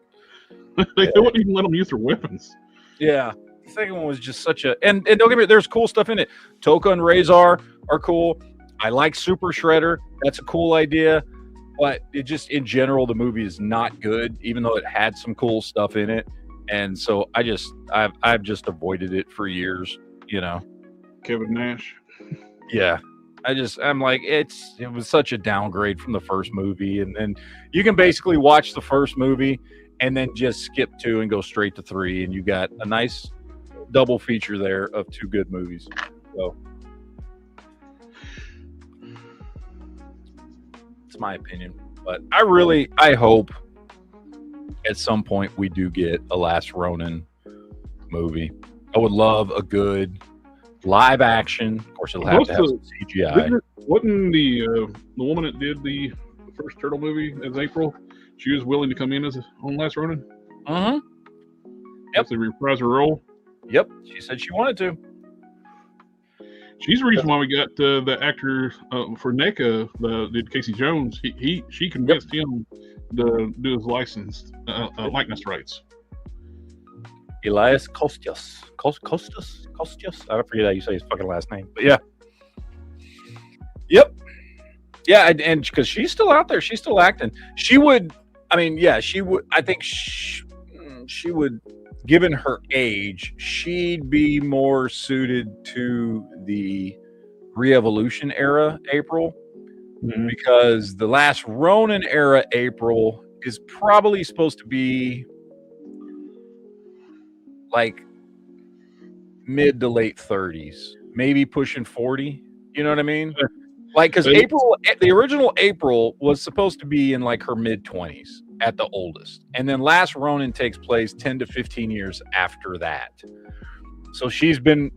they wouldn't even let them use their weapons. Yeah. The second one was just such a and don't get me, there's cool stuff in it. Toka and Razor are cool. I like Super Shredder. That's a cool idea. But it just in general the movie is not good, even though it had some cool stuff in it. And so I've just avoided it for years, you know. Kevin Nash. Yeah. I'm like, it was such a downgrade from the first movie. And then you can basically watch the first movie and then just skip 2 and go straight to 3, and you got a nice double feature there of 2 good movies. So it's my opinion, but I hope at some point we do get a Last Ronin movie. I would love a good live action. Of course, it'll have to have some CGI. Wasn't the woman that did the first Turtle movie as April? She was willing to come in on Last Ronin. Yep. To reprise her role. Yep. She said she wanted to. She's the reason why we got the actor for NECA, did Casey Jones. She convinced him to do his license likeness rights. Elias Kostios. Kostios? I forget how you say his fucking last name. But yeah. Yep. Yeah, and because she's still out there. She's still acting. She would, she would, I think she would, given her age, she'd be more suited to the Re-Evolution era April. Because the Last Ronin era April is probably supposed to be like mid to late 30s, maybe pushing 40. You know what I mean? Like, because April, the original April was supposed to be in like her mid 20s at the oldest, and then Last Ronin takes place 10 to 15 years after that. So she's been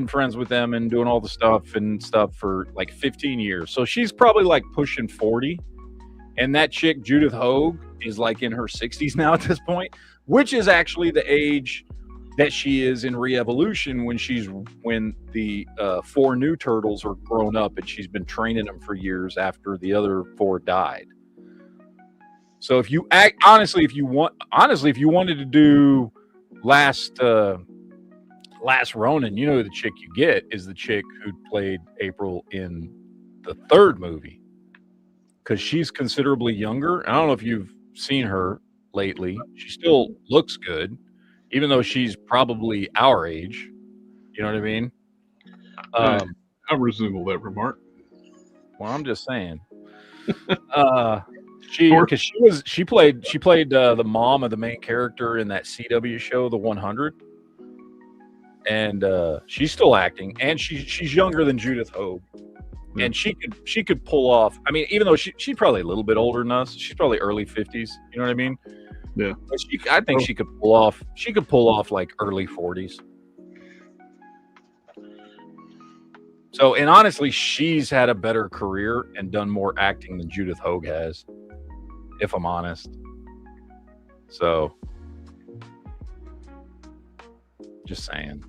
friends with them and doing all the stuff for like 15 years. So she's probably like pushing 40. And that chick, Judith Hogue, is like in her 60s now at this point, which is actually the age that she is in Re-Evolution when the 4 new turtles are grown up and she's been training them for years after the other 4 died. So if you wanted to do Last Ronin, you know, the chick you get is the chick who played April in the 3rd movie, because she's considerably younger. I don't know if you've seen her lately. She still looks good, even though she's probably our age. You know what I mean? I resemble that remark. Well, I'm just saying. She played the mom of the main character in that CW show, The 100. And she's still acting, and she's younger than Judith Hogue, and she could pull off. I mean, even though she's probably a little bit older than us, she's probably early 50s. You know what I mean? Yeah. But I think she could pull off. She could pull off like early 40s. So, and honestly, she's had a better career and done more acting than Judith Hogue has, if I'm honest. So, just saying.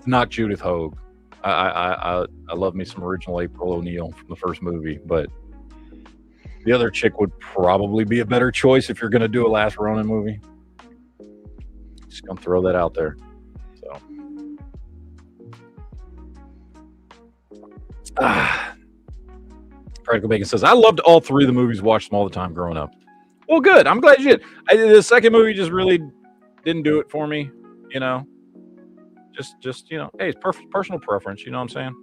Not Judith Hogue. I love me some original April O'Neil from the first movie, but the other chick would probably be a better choice if you're going to do a Last Ronin movie. Just gonna throw that out there. So, Practical Bacon says, I loved all 3 of the movies. Watched them all the time growing up. Well, good. I'm glad you did. The second movie just really didn't do it for me. You know. Just hey, it's perfect personal preference. You know what I'm saying?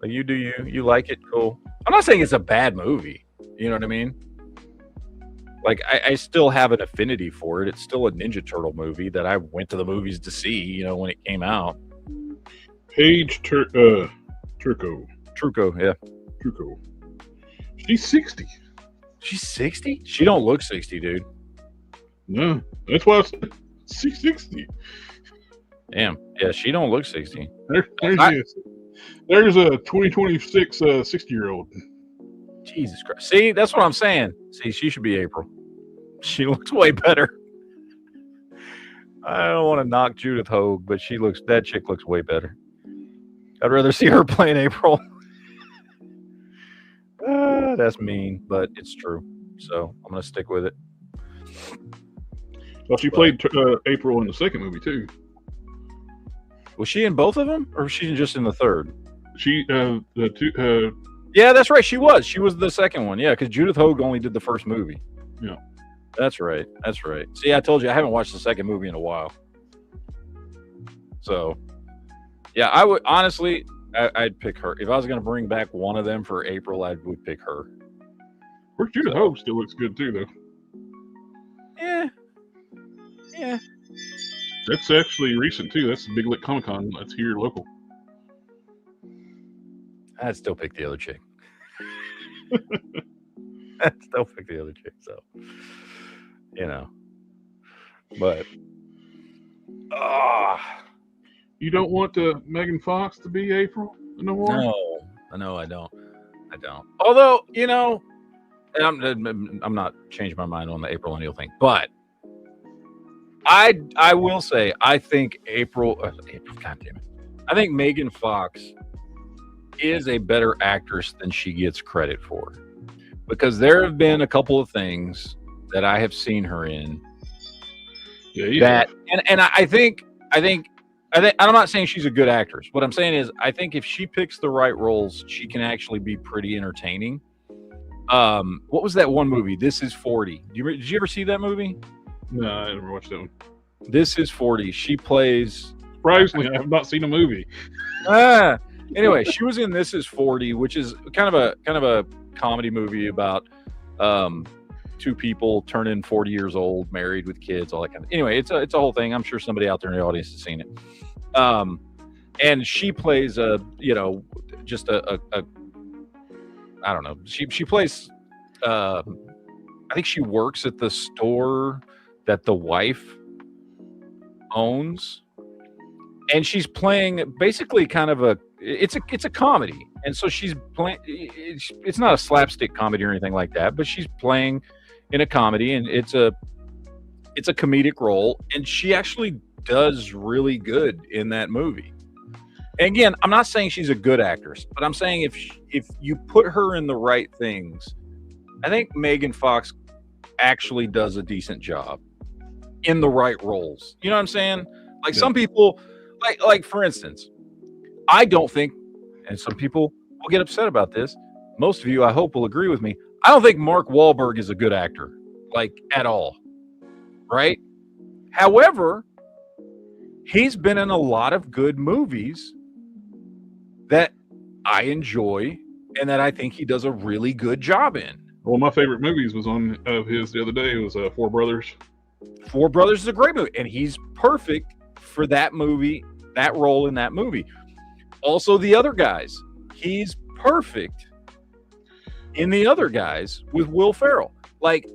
Like you do you like it, cool. I'm not saying it's a bad movie. You know what I mean? Like I still have an affinity for it. It's still a Ninja Turtle movie that I went to the movies to see. When it came out. Paige Turco. Truco, yeah. Truco. She's 60. She's 60? She don't look 60, dude. No, that's why she's 60. Damn. Yeah, she don't look 60. There's a 2026 60-year-old. Jesus Christ. See, that's what I'm saying. See, she should be April. She looks way better. I don't want to knock Judith Hogue, but that chick looks way better. I'd rather see her playing April. That's mean, but it's true. So I'm going to stick with it. Well, she played April in the second movie, too. Was she in both of them, or was she just in the third? Yeah, that's right. She was. She was the second one. Yeah, because Judith Hogue only did the first movie. Yeah. That's right. See, I told you I haven't watched the second movie in a while. So, yeah, I would honestly, I'd pick her. If I was going to bring back one of them for April, I would pick her. Of course, Judith Hogue still looks good, too, though. Yeah. That's actually recent, too. That's the Big Lick Comic-Con. That's here local. I'd still pick the other chick. So, but you don't want Megan Fox to be April no more? No, I don't. Although, and I'm not changing my mind on the April O'Neil thing, but I will say I think April. God damn it! I think Megan Fox is a better actress than she gets credit for, because there have been a couple of things that I have seen her in. And I think I'm not saying she's a good actress. What I'm saying is I think if she picks the right roles, she can actually be pretty entertaining. What was that one movie? This Is 40. Did you ever see that movie? No, I never watched that one. This Is 40. She plays. Surprisingly, I have not seen a movie. Anyway, she was in This Is 40, which is kind of a comedy movie about two people turning 40 years old, married with kids, all that kind of. Anyway, it's a whole thing. I'm sure somebody out there in the audience has seen it. And she plays just a I don't know. She plays. I think she works at the store that the wife owns, and she's playing basically kind of it's a comedy, and so she's playing. It's not a slapstick comedy or anything like that, but she's playing in a comedy, and it's a comedic role, and she actually does really good in that movie. And again, I'm not saying she's a good actress, but I'm saying if you put her in the right things, I think Megan Fox actually does a decent job in the right roles. You know what I'm saying? Like some people, like for instance, I don't think, and some people will get upset about this. Most of you, I hope, will agree with me. I don't think Mark Wahlberg is a good actor, like at all. Right? However, he's been in a lot of good movies that I enjoy and that I think he does a really good job in. Well, my favorite movies was on of his the other day. It was Four Brothers. Four Brothers is a great movie, and he's perfect for that movie, that role in that movie. Also, The Other Guys. He's perfect in The Other Guys with Will Ferrell. Like,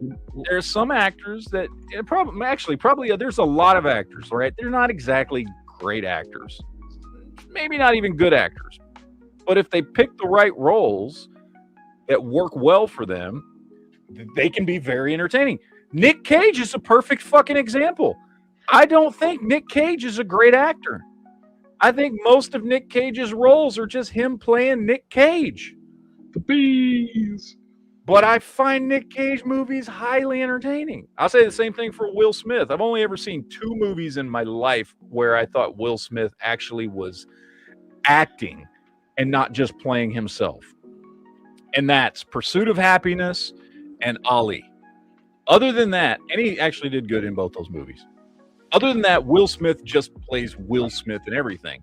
there's some actors that probably there's a lot of actors, right? They're not exactly great actors, maybe not even good actors, but if they pick the right roles that work well for them, they can be very entertaining. Nick Cage is a perfect fucking example. I don't think Nick Cage is a great actor. I think most of Nick Cage's roles are just him playing Nick Cage. The Bees. But I find Nick Cage movies highly entertaining. I'll say the same thing for Will Smith. I've only ever seen 2 movies in my life where I thought Will Smith actually was acting and not just playing himself. And that's Pursuit of Happiness and Ali. Other than that, and he actually did good in both those movies. Other than that, Will Smith just plays Will Smith in everything.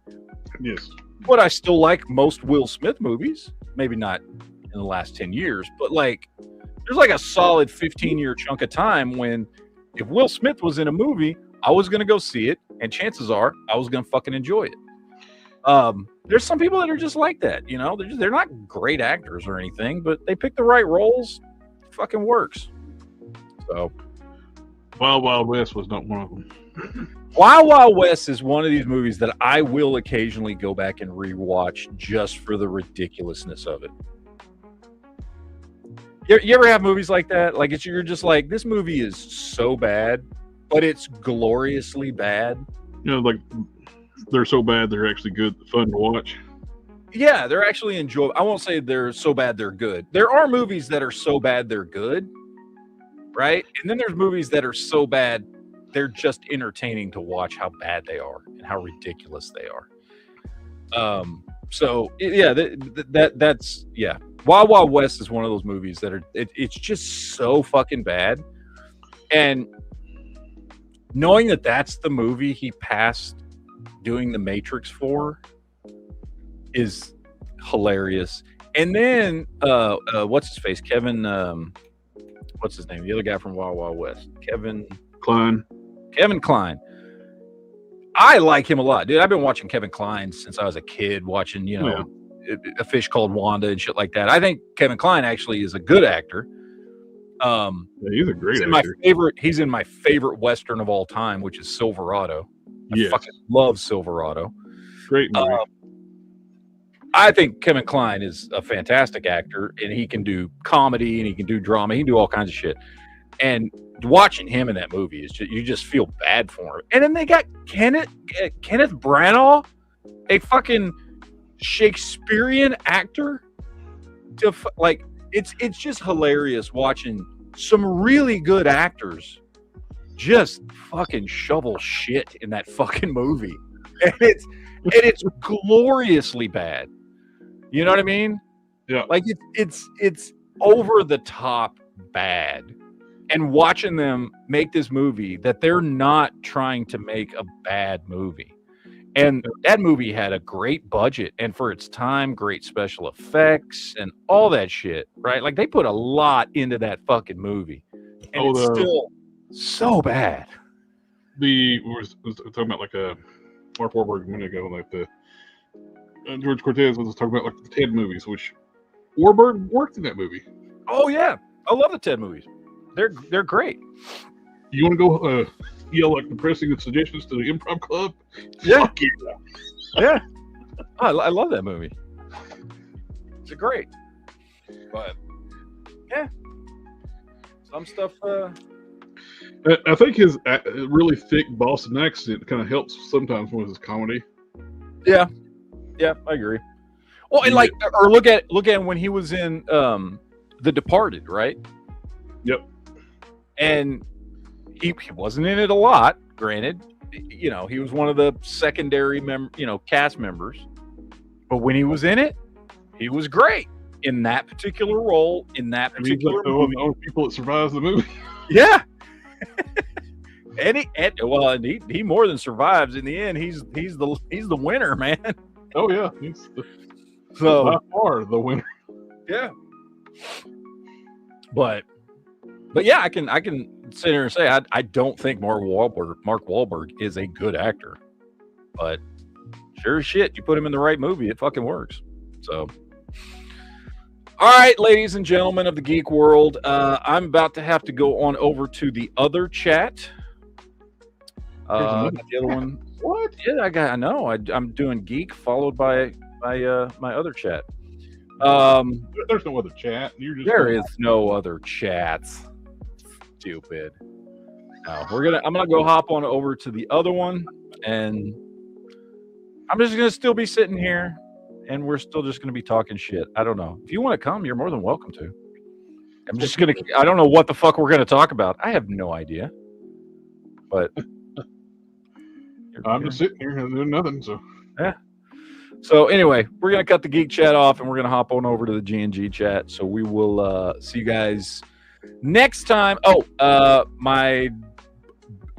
Yes. But I still like most Will Smith movies. Maybe not in the last 10 years, but like there's like a solid 15-year chunk of time when if Will Smith was in a movie, I was going to go see it, and chances are I was going to fucking enjoy it. There's some people that are just like that, you know. They're not great actors or anything, but they pick the right roles. It fucking works. So Wild Wild West was not one of them. Wild Wild West is one of these movies that I will occasionally go back and rewatch just for the ridiculousness of it. You ever have movies like that? Like you're just like, this movie is so bad, but it's gloriously bad. You know, like they're so bad they're actually good, fun to watch. Yeah, they're actually enjoyable. I won't say they're so bad they're good. There are movies that are so bad they're good, right? And then there's movies that are so bad they're just entertaining to watch how bad they are and how ridiculous they are. So yeah, that's yeah. Wild Wild West is one of those movies that are it's just so fucking bad, and knowing that that's the movie he passed doing The Matrix for is hilarious. And then what's his face? Kevin what's his name? The other guy from Wild Wild West. Kevin Kline. I like him a lot, dude. I've been watching Kevin Kline since I was a kid, watching, you know, A Fish Called Wanda and shit like that. I think Kevin Kline actually is a good actor. Yeah, he's a great actor. He's in my favorite Western of all time, which is Silverado. I fucking love Silverado. Great movie. I think Kevin Kline is a fantastic actor, and he can do comedy and he can do drama. He can do all kinds of shit. And watching him in that movie is just, you just feel bad for him. And then they got Kenneth Branagh, a fucking Shakespearean actor. It's just hilarious watching some really good actors just fucking shovel shit in that fucking movie, and it's gloriously bad. You know what I mean? Yeah. Like it's over the top bad. And watching them make this movie that they're not trying to make a bad movie. And that movie had a great budget, and for its time, great special effects and all that shit, right? Like they put a lot into that fucking movie. And it's still so bad. We were talking about like Mark Wahlberg a minute ago, like the George Cortez was talking about like the Ted movies, which Wahlberg worked in that movie. Oh yeah, I love the Ted movies. They're great. You want to go yell like depressing suggestions to the Improv Club? Yeah. Fuck yeah. Yeah. I love that movie. It's great. But yeah, some stuff. I think his really thick Boston accent kind of helps sometimes with his comedy. Yeah, I agree. Well, and like, or look at when he was in The Departed, right? Yep. And he wasn't in it a lot, granted. You know, he was one of the secondary cast members. But when he was in it, he was great in that particular role, in that particular movie. One of the only people that survives the movie. Yeah. and he more than survives in the end. He's the winner, man. Oh yeah. He's by far the winner. Yeah. But yeah, I can sit here and say I don't think Mark Wahlberg is a good actor, but sure as shit, you put him in the right movie, it fucking works. So, all right, ladies and gentlemen of the geek world, I'm about to have to go on over to the other chat. The other one. What? Yeah, I know. I'm doing geek followed by my other chat. There's no other chat. There is no other chats. Stupid. No, I'm gonna go hop on over to the other one, and I'm just gonna still be sitting here, and we're still just gonna be talking shit. I don't know. If you want to come, you're more than welcome to. I don't know what the fuck we're gonna talk about. I have no idea. But I'm just sitting here doing nothing. So yeah. So anyway, we're gonna cut the geek chat off, and we're gonna hop on over to the G&G chat. So we will see you guys next time. My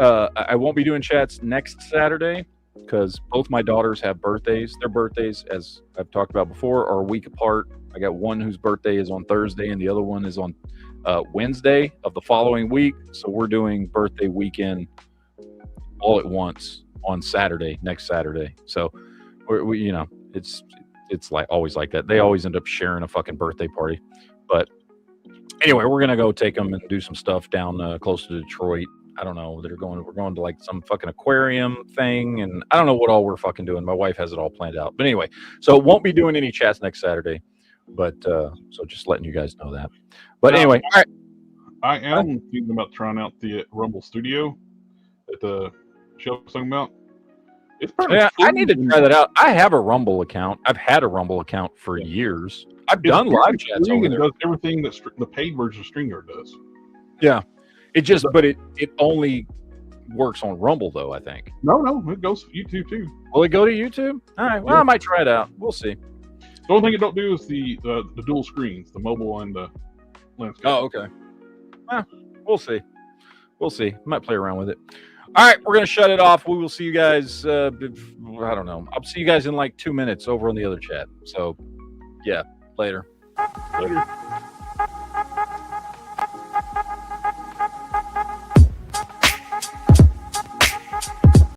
I won't be doing chats next Saturday because both my daughters have birthdays. Their birthdays, as I've talked about before, are a week apart. I got one whose birthday is on Thursday and the other one is on Wednesday of the following week. So we're doing birthday weekend all at once on Saturday, next Saturday. So we you know, it's like always like that. They always end up sharing a fucking birthday party. But anyway, we're gonna go take them and do some stuff down close to Detroit. I don't know. We're going to like some fucking aquarium thing, and I don't know what all we're fucking doing. My wife has it all planned out. But anyway, so won't be doing any chats next Saturday. But so just letting you guys know that. But anyway, all right. I am thinking about trying out the Rumble Studio that the show was talking about. It's pretty. Yeah, I need to try that out. I have a Rumble account. I've had a Rumble account for years. I've done live chats over there. Does everything that the paid version of StreamYard does. Yeah, but it only works on Rumble though. I think. No, it goes to YouTube too. Will it go to YouTube? All right. Well, I might try it out. We'll see. The only thing it don't do is the dual screens, the mobile and the landscape. Oh, okay. We'll see. Might play around with it. All right, we're gonna shut it off. We will see you guys. I don't know. I'll see you guys in like 2 minutes over on the other chat. So, yeah, later. Later.